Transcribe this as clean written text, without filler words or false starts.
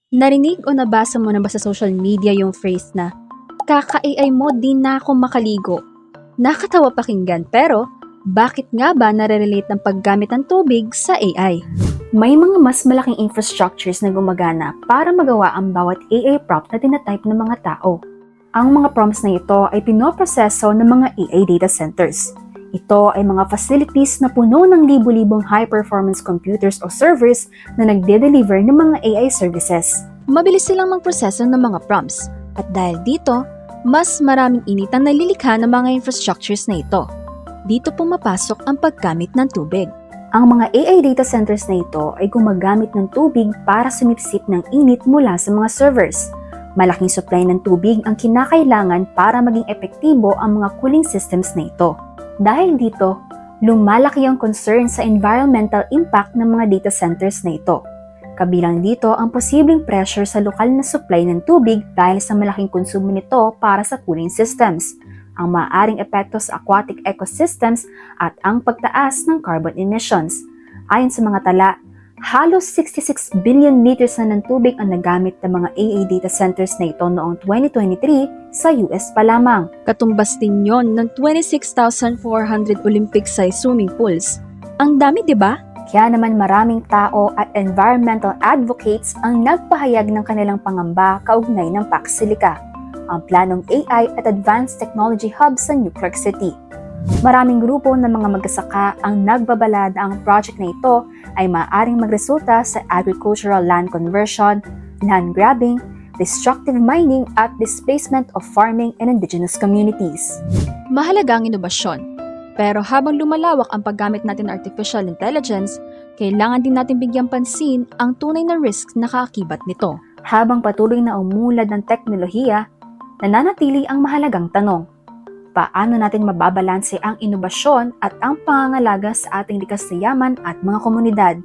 Narinig o nabasa mo na ba sa social media yung phrase na, "Kaka-AI mo, di na ako makaligo." Nakatawa pakinggan pero bakit nga ba nare-relate ng paggamit ng tubig sa AI? May mga mas malaking infrastructures na gumagana para magawa ang bawat AI prompt na tinatype ng mga tao. Ang mga prompts na ito ay pinoproseso ng mga AI data centers. Ito ay mga facilities na puno ng libu-libong high-performance computers o servers na nagde-deliver ng mga AI services. Mabilis silang magproseso ng mga prompts at dahil dito, mas maraming init ang nalilikha ng mga infrastructures na ito. Dito pumapasok ang paggamit ng tubig. Ang mga AI data centers na ito ay gumagamit ng tubig para sumipsip ng init mula sa mga servers. Malaking supply ng tubig ang kinakailangan para maging epektibo ang mga cooling systems na ito. Dahil dito, lumalaki ang concern sa environmental impact ng mga data centers na ito. Kabilang dito ang posibleng pressure sa lokal na supply ng tubig dahil sa malaking konsumo nito para sa cooling systems, ang maaaring epekto sa aquatic ecosystems at ang pagtaas ng carbon emissions. Ayon sa mga tala, halos 66 billion liters na ng tubig ang nagamit ng mga AI data centers na ito noong 2023 sa US pa lamang. Katumbas din yon ng 26,400 Olympic-sized swimming pools. Ang dami, di ba? Kaya naman maraming tao at environmental advocates ang nagpahayag ng kanilang pangamba kaugnay ng Pax Silica, ang planong AI at Advanced Technology Hub sa New Clark City. Maraming grupo ng mga magsasaka ang nagbabala na ang project na ito ay maaaring magresulta sa agricultural land conversion, land grabbing, destructive mining at displacement of farming and indigenous communities. Mahalaga ang inobasyon. Pero habang lumalawak ang paggamit natin ng artificial intelligence, kailangan din natin bigyang pansin ang tunay na risks na kaakibat nito. Habang patuloy na umulad ng teknolohiya, nananatili ang mahalagang tanong. Paano natin mababalanse ang inobasyon at ang pangangalaga sa ating likas na yaman at mga komunidad?